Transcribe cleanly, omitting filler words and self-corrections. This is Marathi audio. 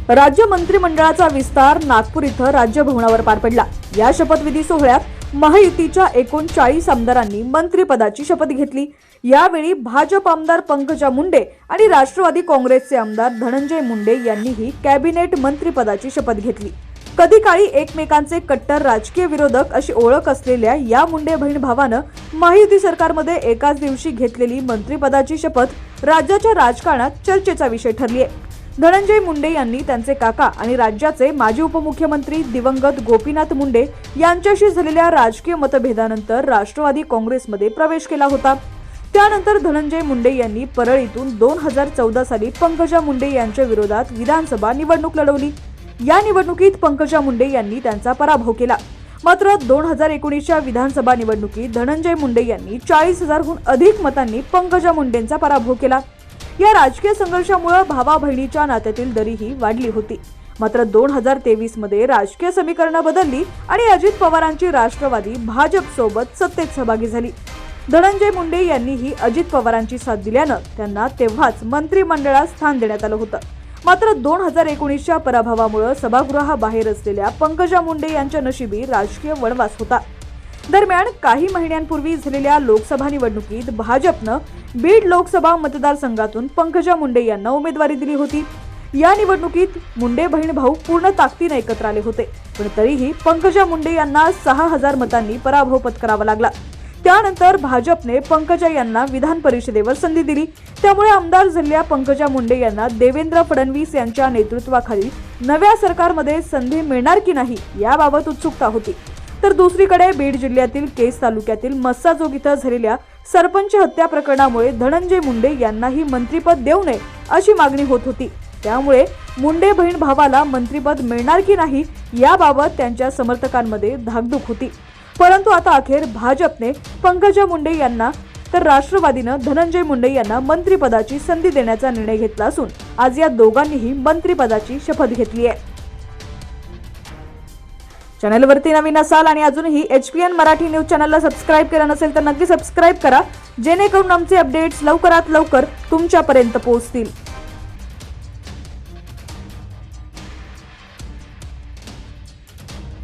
राज्य मंत्रिमंडळाचा विस्तार नागपूर इथं राज्यभवनावर पार पडला। या शपथविधी सोहळ्यात महायुतीच्या 39 आमदारांनी मंत्रिपदाची शपथ घेतली। यावेळी भाजप आमदार पंकजा मुंडे आणि राष्ट्रवादी काँग्रेसचे आमदार धनंजय मुंडे यांनीही कॅबिनेट मंत्रिपदाची शपथ घेतली। कधी काळी एकमेकांचे कट्टर राजकीय विरोधक अशी ओळख असलेल्या या मुंडे बहीण भावानं महायुती सरकारमध्ये एकाच दिवशी घेतलेली मंत्रिपदाची शपथ राज्याच्या राजकारणात चर्चेचा विषय ठरली आहे। धनंजय मुंडे यांनी त्यांचे काका आणि राज्याचे माजी उपमुख्यमंत्री दिवंगत गोपीनाथ मुंडे यांच्याशी झालेल्या राजकीय मतभेदानंतर राष्ट्रवादी काँग्रेसमध्ये प्रवेश केला होता। त्यानंतर धनंजय मुंडे यांनी परळीतून 2014 साली पंकजा मुंडे यांच्या विरोधात विधानसभा निवडणूक लढवली। या निवडणुकीत पंकजा मुंडे यांनी त्यांचा पराभव केला। मात्र 2019च्या विधानसभा निवडणुकीत धनंजय मुंडे यांनी 40,000हून अधिक मतांनी पंकजा मुंडेंचा पराभव केला। या राजकीय संघर्षामुळे भावा बहिणीच्या नात्यातील दरीही वाढली होती। मात्र 2023 मध्ये राजकीय समीकरणं बदलली आणि अजित पवारांची राष्ट्रवादी भाजप सोबत सत्तेत सहभागी झाली। धनंजय मुंडे यांनीही अजित पवारांची साथ दिल्यानं त्यांना तेव्हाच मंत्रिमंडळात स्थान देण्यात आलं होतं। मात्र 2019च्या पराभवामुळे सभागृहाबाहेर असलेल्या पंकजा मुंडे यांच्या नशिबी राजकीय वणवास होता। दरम्यान काही महिन्यांपूर्वी झालेल्या लोकसभा निवडणुकीत भाजपनं बीड लोकसभा मतदारसंघातून पंकजा मुंडे यांना उमेदवारी दिली होती। या निवडणुकीत मुंडे बहीण भाऊ पूर्ण ताकदीने एकत्र आले होते, पण तरीही पंकजा मुंडे यांना 6,000 मतांनी पराभव पत्करावा लागला। त्यानंतर भाजपने पंकजा यांना विधान परिषदेवर संधी दिली। त्यामुळे आमदार झालेल्या पंकजा मुंडे यांना देवेंद्र फडणवीस यांच्या नेतृत्वाखाली नव्या सरकारमध्ये संधी मिळणार की नाही याबाबत उत्सुकता होती। तर दुसरीकडे बीड जिल्ह्यातील केस तालुक्यातील मस्साजोग इथं झालेल्या सरपंच हत्या प्रकरणामुळे धनंजय मुंडे यांनाही मंत्रिपद देऊ नये अशी मागणी होत होती। त्यामुळे मुंडे बहीण भावाला मंत्रिपद मिळणार की नाही याबाबत त्यांच्या समर्थकांमध्ये धाकधूक होती। परंतु आता अखेर भाजपने पंकजा मुंडे यांना तर राष्ट्रवादीनं धनंजय मुंडे यांना मंत्रिपदाची संधी देण्याचा निर्णय घेतला असून आज या दोघांनीही मंत्रिपदाची शपथ घेतली आहे। चॅनलवरती नवीन असाल आणि अजूनही HPN मराठी न्यूज चॅनलला सबस्क्राइब केलं नसेल तर नक्की सबस्क्राइब करा, जेणेकरून आमचे अपडेट्स लवकरात लवकर तुमच्यापर्यंत पोहोचतील।